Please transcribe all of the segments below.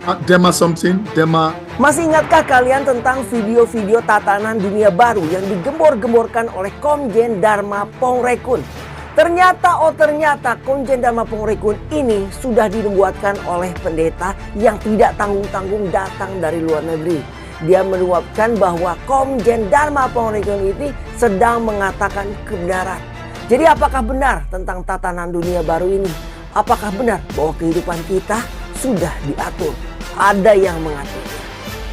Dema something, Dema. Masih ingatkah kalian tentang video-video tatanan dunia baru yang digembor-gemborkan oleh Komjen Dharma Pongrekun? Ternyata Komjen Dharma Pongrekun ini sudah dinubuatkan oleh pendeta yang tidak tanggung-tanggung datang dari luar negeri. Dia menubuatkan bahwa Komjen Dharma Pongrekun ini sedang mengatakan kebenaran. Jadi apakah benar tentang tatanan dunia baru ini? Apakah benar bahwa kehidupan kita sudah diatur? Ada yang mengatur.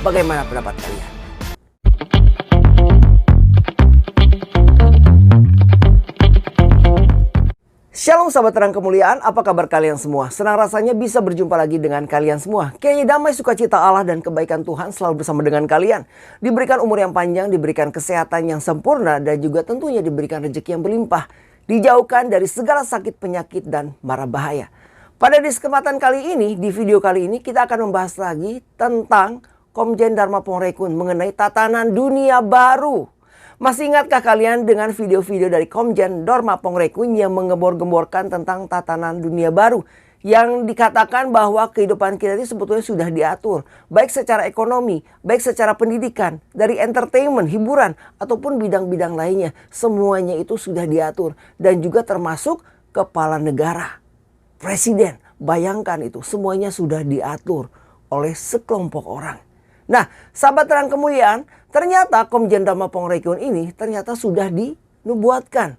Bagaimana pendapat kalian? Shalom sahabat terang kemuliaan, apa kabar kalian semua? Senang rasanya bisa berjumpa lagi dengan kalian semua. Kiranya damai sukacita Allah dan kebaikan Tuhan selalu bersama dengan kalian. Diberikan umur yang panjang, diberikan kesehatan yang sempurna, dan juga tentunya diberikan rezeki yang berlimpah. Dijauhkan dari segala sakit, penyakit, dan mara bahaya. Pada kesempatan kali ini, di video kali ini kita akan membahas lagi tentang Komjen Dharma Pongrekun mengenai tatanan dunia baru. Masih ingatkah kalian dengan video-video dari Komjen Dharma Pongrekun yang menggembor-gemborkan tentang tatanan dunia baru? Yang dikatakan bahwa kehidupan kita itu sebetulnya sudah diatur. Baik secara ekonomi, baik secara pendidikan, dari entertainment, hiburan, ataupun bidang-bidang lainnya. Semuanya itu sudah diatur. Dan juga termasuk kepala negara. Presiden, bayangkan itu semuanya sudah diatur oleh sekelompok orang. Nah, sahabat terang kemuliaan, ternyata Komjen Dharma Pongrekun ini ternyata sudah dinubuatkan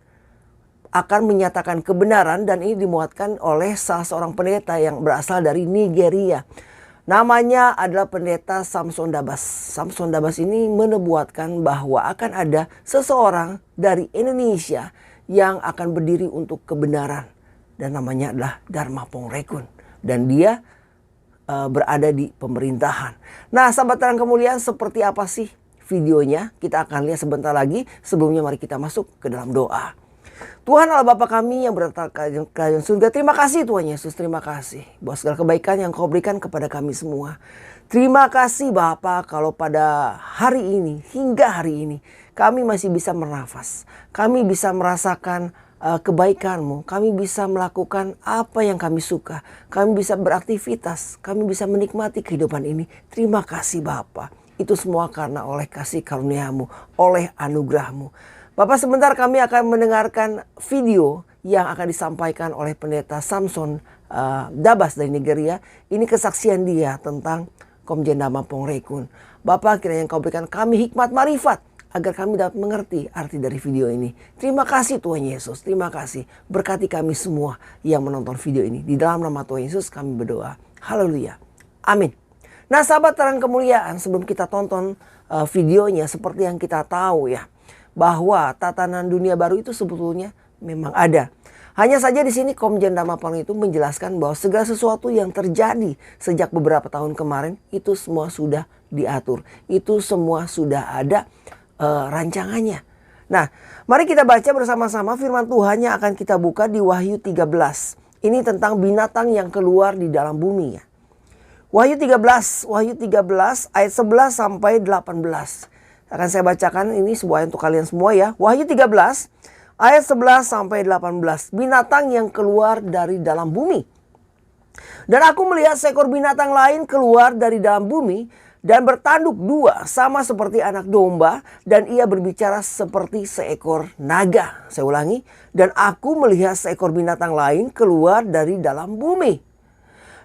akan menyatakan kebenaran, dan ini dimuatkan oleh salah seorang pendeta yang berasal dari Nigeria. Namanya adalah pendeta Samson Dabas. Samson Dabas ini menubuatkan bahwa akan ada seseorang dari Indonesia yang akan berdiri untuk kebenaran. Dan namanya adalah Dharma Pongrekun. Dan dia berada di pemerintahan. Nah sahabat terang kemuliaan, seperti apa sih videonya? Kita akan lihat sebentar lagi. Sebelumnya mari kita masuk ke dalam doa. Tuhan Allah Bapa kami yang berada di kerajaan surga. Terima kasih Tuhan Yesus. Terima kasih buat segala kebaikan yang Kau berikan kepada kami semua. Terima kasih Bapa kalau pada hari ini, hingga hari ini, kami masih bisa bernafas. Kami bisa merasakan kebaikan-Mu, kami bisa melakukan apa yang kami suka, kami bisa beraktivitas, kami bisa menikmati kehidupan ini. Terima kasih Bapa. Itu semua karena oleh kasih karunia-Mu, oleh anugerah-Mu. Bapak, sebentar kami akan mendengarkan video yang akan disampaikan oleh pendeta Samson Dabas dari Nigeria. Ini kesaksian dia tentang Komjen Dharma Pongrekun. Bapak, kiranya Kau berikan kami hikmat marifat agar kami dapat mengerti arti dari video ini. Terima kasih Tuhan Yesus. Terima kasih. Berkati kami semua yang menonton video ini. Di dalam nama Tuhan Yesus kami berdoa. Haleluya. Amin. Nah sahabat terang kemuliaan, sebelum kita tonton videonya, seperti yang kita tahu ya, bahwa tatanan dunia baru itu sebetulnya memang ada. Hanya saja di sini Komjen Dharma Pongrekun itu menjelaskan bahwa segala sesuatu yang terjadi sejak beberapa tahun kemarin itu semua sudah diatur. Itu semua sudah ada rancangannya. Nah, mari kita baca bersama-sama firman Tuhan yang akan kita buka di Wahyu 13. Ini tentang binatang yang keluar di dalam bumi ya. Wahyu 13 ayat 11 sampai 18. Akan saya bacakan ini sebuah untuk kalian semua ya. Wahyu 13 ayat 11 sampai 18. Binatang yang keluar dari dalam bumi. Dan aku melihat seekor binatang lain keluar dari dalam bumi dan bertanduk dua sama seperti anak domba, dan ia berbicara seperti seekor naga. Saya ulangi. Dan aku melihat seekor binatang lain keluar dari dalam bumi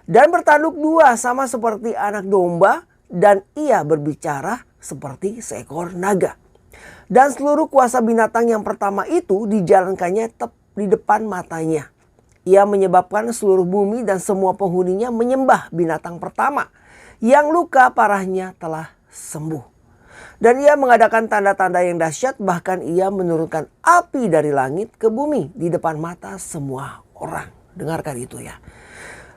dan bertanduk dua sama seperti anak domba, dan ia berbicara seperti seekor naga. Dan seluruh kuasa binatang yang pertama itu dijalankannya di depan matanya. Ia menyebabkan seluruh bumi dan semua penghuninya menyembah binatang pertama yang luka parahnya telah sembuh. Dan ia mengadakan tanda-tanda yang dahsyat, bahkan ia menurunkan api dari langit ke bumi di depan mata semua orang. Dengarkan itu ya.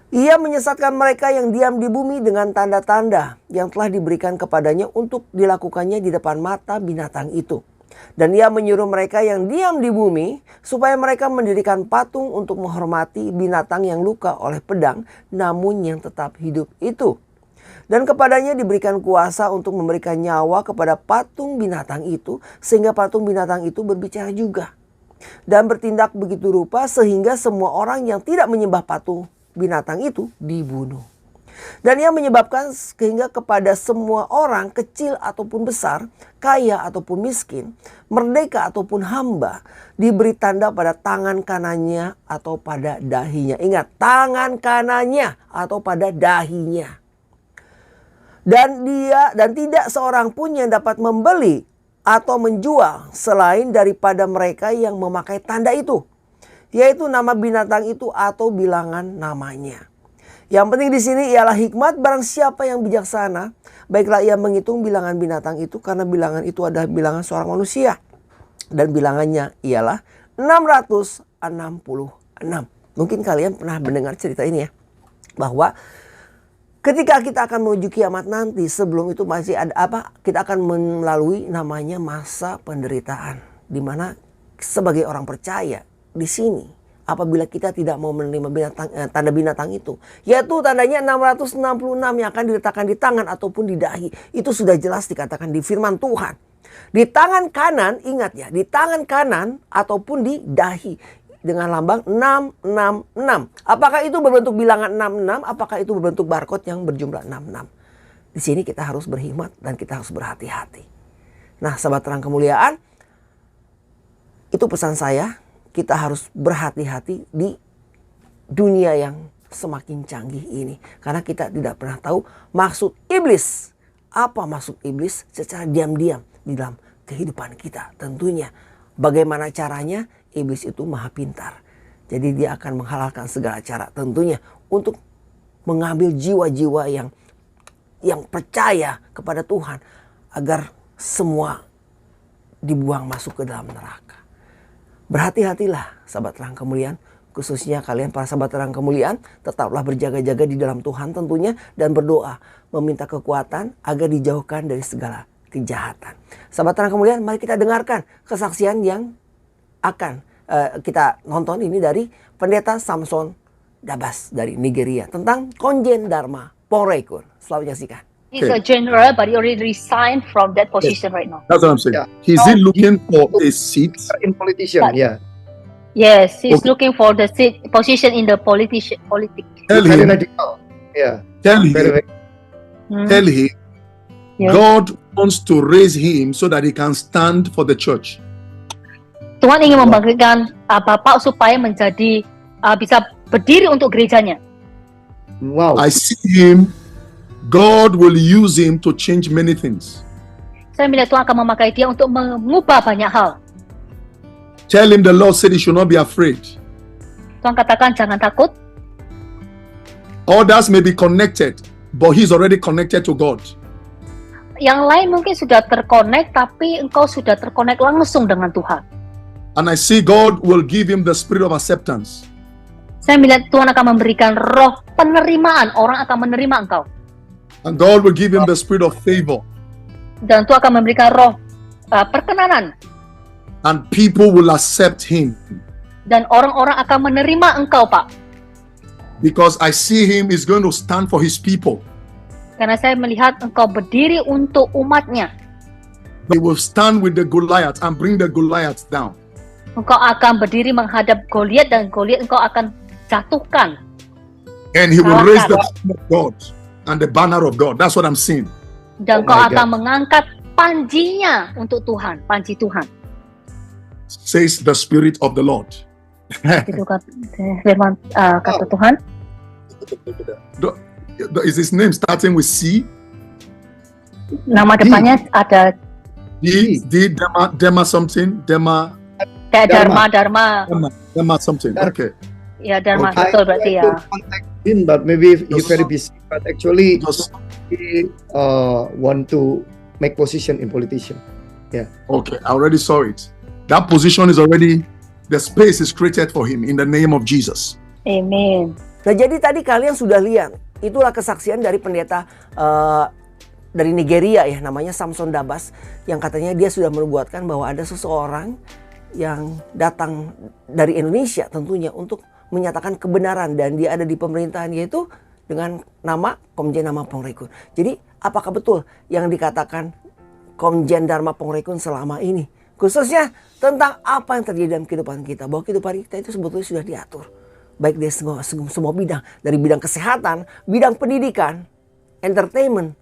Ia menyesatkan mereka yang diam di bumi dengan tanda-tanda yang telah diberikan kepadanya untuk dilakukannya di depan mata binatang itu. Dan ia menyuruh mereka yang diam di bumi supaya mereka mendirikan patung untuk menghormati binatang yang luka oleh pedang namun yang tetap hidup itu. Dan kepadanya diberikan kuasa untuk memberikan nyawa kepada patung binatang itu, sehingga patung binatang itu berbicara juga. Dan bertindak begitu rupa sehingga semua orang yang tidak menyembah patung binatang itu dibunuh. Dan ia menyebabkan sehingga kepada semua orang, kecil ataupun besar, kaya ataupun miskin, merdeka ataupun hamba, diberi tanda pada tangan kanannya atau pada dahinya. Ingat, tangan kanannya atau pada dahinya. Dan tidak seorang pun yang dapat membeli atau menjual selain daripada mereka yang memakai tanda itu, yaitu nama binatang itu atau bilangan namanya. Yang penting di sini ialah hikmat. Barang siapa yang bijaksana, baiklah ia menghitung bilangan binatang itu, karena bilangan itu adalah bilangan seorang manusia. Dan bilangannya ialah 666. Mungkin kalian pernah mendengar cerita ini ya, bahwa ketika kita akan menuju kiamat nanti, sebelum itu masih ada kita akan melalui namanya masa penderitaan, di mana sebagai orang percaya di sini, apabila kita tidak mau menerima tanda binatang itu, yaitu tandanya 666 yang akan diletakkan di tangan ataupun di dahi. Itu sudah jelas dikatakan di firman Tuhan. Di tangan kanan, ingat ya, di tangan kanan ataupun di dahi dengan lambang 666. Apakah itu berbentuk bilangan 66? Apakah itu berbentuk barcode yang berjumlah 66? Di sini kita harus berhikmat dan kita harus berhati-hati. Nah, sahabat terang kemuliaan, itu pesan saya. Kita harus berhati-hati di dunia yang semakin canggih ini. Karena kita tidak pernah tahu maksud iblis. Apa maksud iblis secara diam-diam di dalam kehidupan kita. Tentunya bagaimana caranya, iblis itu maha pintar. Jadi dia akan menghalalkan segala cara tentunya untuk mengambil jiwa-jiwa yang percaya kepada Tuhan, agar semua dibuang masuk ke dalam neraka. Berhati-hatilah sahabat terang kemuliaan, khususnya kalian para sahabat terang kemuliaan, tetaplah berjaga-jaga di dalam Tuhan tentunya, dan berdoa meminta kekuatan agar dijauhkan dari segala kejahatan. Sahabat terang kemuliaan, mari kita dengarkan kesaksian yang akan kita nonton ini dari Pendeta Samson Dabas dari Nigeria tentang Konjen Dharma Pongrekun. Selamat menyaksikan. He's a general, but he already resigned from that position right now. That's what I'm saying. Yeah. He's he looking for a seat? In politician, But- yeah. Yes, he's Okay. looking for the position in the politics. Tell Very him, radical. Yeah. tell Very, him, Hmm. tell him, Yeah. God wants to raise him so that he can stand for the church. Tuhan ingin membangkitkan Bapak supaya menjadi bisa berdiri untuk gerejanya. wow. I see him. God will use him to change many things. Saya melihat Tuhan akan memakai dia untuk mengubah banyak hal. Tell him the Lord said he should not be afraid. Tuhan katakan jangan takut. Others may be connected, but he's already connected to God. Yang lain mungkin sudah terkonek, tapi engkau sudah terkonek langsung dengan Tuhan. And I see God will give him the spirit of acceptance. Saya melihat Tuhan akan memberikan roh penerimaan, orang akan menerima engkau. And God will give him the spirit of favor. Dan Tuhan akan memberikan roh perkenanan. And people will accept him. Dan orang-orang akan menerima engkau, Pak. Because I see him is going to stand for his people. Karena saya melihat engkau berdiri untuk umatnya. He will stand with the Goliath and bring the Goliath down. Engkau akan berdiri menghadap Goliat, dan Goliat engkau akan jatuhkan. And he will Kalahkan. raise the kingdom of God and the banner of God. That's what I'm seeing. Dan Oh engkau my akan mengangkat panjinya untuk Tuhan, panji Tuhan. Says the Spirit of the Lord. Itu firman kata Tuhan. Is his name starting with C? Nama depannya ada Dema something? Dema Dharma something. Dharma. Okay. ya Dharma, Okay. betul berarti ya. to contact him, but maybe he's very busy. But actually, Just, he want to make position in politician. okay, I already saw it. That position is already, the space is created for him in the name of Jesus. Amin. Nah, jadi tadi kalian sudah lihat, itulah kesaksian dari pendeta dari Nigeria ya, namanya Samson Dabas, yang katanya dia sudah menubuatkan bahwa ada seseorang yang datang dari Indonesia tentunya untuk menyatakan kebenaran, dan dia ada di pemerintahan, yaitu dengan nama Komjen Dharma Pongrekun. Jadi apakah betul yang dikatakan Komjen Dharma Pongrekun selama ini, khususnya tentang apa yang terjadi dalam kehidupan kita, bahwa kehidupan kita itu sebetulnya sudah diatur baik dari semua bidang, dari bidang kesehatan, bidang pendidikan, entertainment,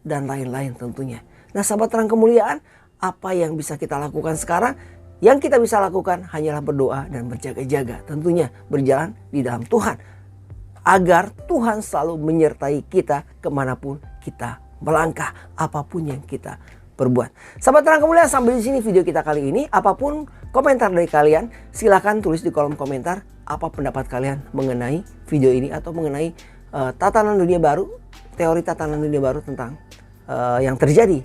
dan lain-lain tentunya. Nah sahabat terang kemuliaan, apa yang bisa kita lakukan sekarang? Yang kita bisa lakukan hanyalah berdoa dan berjaga-jaga. Tentunya berjalan di dalam Tuhan. Agar Tuhan selalu menyertai kita kemanapun kita melangkah. Apapun yang kita perbuat. Sahabat terang kemuliaan, sampai di sini video kita kali ini. Apapun komentar dari kalian, silahkan tulis di kolom komentar. Apa pendapat kalian mengenai video ini atau mengenai tatanan dunia baru, teori tatanan dunia baru tentang yang terjadi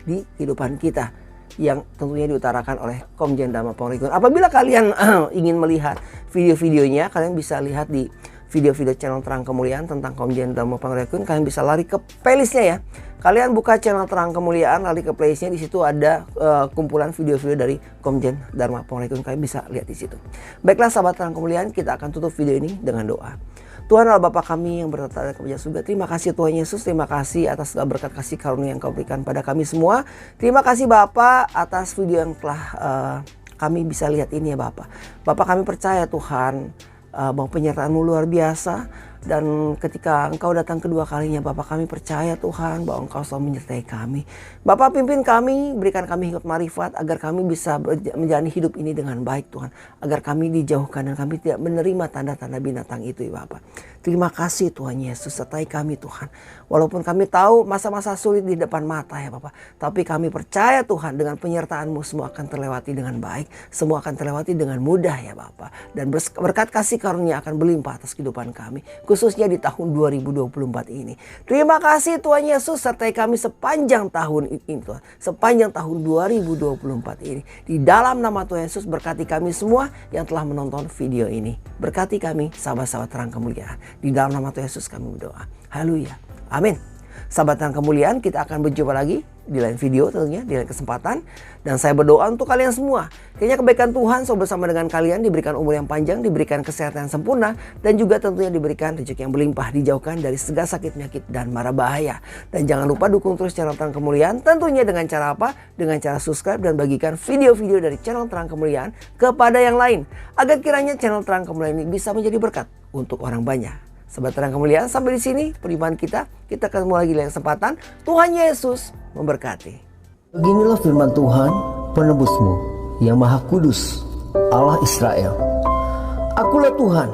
di kehidupan kita, yang tentunya diutarakan oleh Komjen Dharma Pongrekun. Apabila kalian ingin melihat video-videonya, kalian bisa lihat di video-video channel Terang Kemuliaan tentang Komjen Dharma Pongrekun. Kalian bisa lari ke playlistnya ya. Kalian buka channel Terang Kemuliaan, lari ke playlistnya, di situ ada kumpulan video-video dari Komjen Dharma Pongrekun. Kalian bisa lihat di situ. Baiklah sahabat Terang Kemuliaan, kita akan tutup video ini dengan doa. Tuhan Allah Bapa kami yang bertata di kerajaan surga, terima kasih Tuhan Yesus, terima kasih atas segala berkat kasih karunia yang Kau berikan pada kami semua. Terima kasih Bapa atas video yang telah kami bisa lihat ini ya Bapa. Bapa kami percaya Tuhan bahwa penyertaan-Mu luar biasa. Dan ketika Engkau datang kedua kalinya Bapa, kami percaya Tuhan bahwa Engkau selalu menyertai kami. Bapa pimpin kami, berikan kami hikmat marifat agar kami bisa menjalani hidup ini dengan baik Tuhan. Agar kami dijauhkan dan kami tidak menerima tanda-tanda binatang itu ya Bapa. Terima kasih Tuhan Yesus, sertai kami Tuhan. Walaupun kami tahu masa-masa sulit di depan mata ya Bapa, tapi kami percaya Tuhan dengan penyertaan-Mu semua akan terlewati dengan baik. Semua akan terlewati dengan mudah ya Bapa. Dan berkat kasih karunia akan berlimpah atas kehidupan kami, khususnya di tahun 2024 ini. Terima kasih Tuhan Yesus, sertai kami sepanjang tahun ini Tuhan. Sepanjang tahun 2024 ini. Di dalam nama Tuhan Yesus, berkati kami semua yang telah menonton video ini. Berkati kami sahabat-sahabat Terang Kemuliaan. Di dalam nama Tuhan Yesus kami berdoa. Haleluya. Amin. Sahabat Terang Kemuliaan, kita akan berjumpa lagi di lain video tentunya, di lain kesempatan. Dan saya berdoa untuk kalian semua. Kayaknya kebaikan Tuhan selalu bersama dengan kalian, diberikan umur yang panjang, diberikan kesehatan yang sempurna, dan juga tentunya diberikan rezeki yang berlimpah, dijauhkan dari segala sakit, penyakit, dan mara bahaya. Dan jangan lupa dukung terus channel Terang Kemuliaan, tentunya dengan cara apa? Dengan cara subscribe dan bagikan video-video dari channel Terang Kemuliaan kepada yang lain. Agar kiranya channel Terang Kemuliaan ini bisa menjadi berkat untuk orang banyak. Sahabat Terang Kemuliaan, sampai di sini perjumpaan kita. Kita ketemu lagi di lain kesempatan. Tuhan Yesus memberkati. Beginilah firman Tuhan, penebusmu, yang Maha Kudus, Allah Israel. Akulah Tuhan,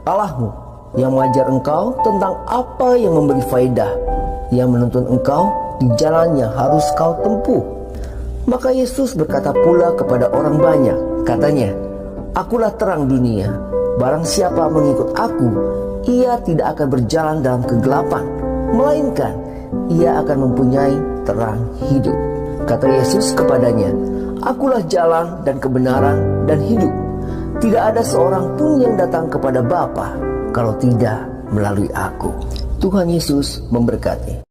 Allahmu, yang mengajar engkau tentang apa yang memberi faedah, yang menuntun engkau di jalan yang harus kau tempuh. Maka Yesus berkata pula kepada orang banyak, katanya, Akulah terang dunia. Barang siapa mengikut aku, ia tidak akan berjalan dalam kegelapan, melainkan ia akan mempunyai terang hidup. Kata Yesus kepadanya, Akulah jalan dan kebenaran dan hidup. Tidak ada seorang pun yang datang kepada Bapa kalau tidak melalui aku. Tuhan Yesus memberkati.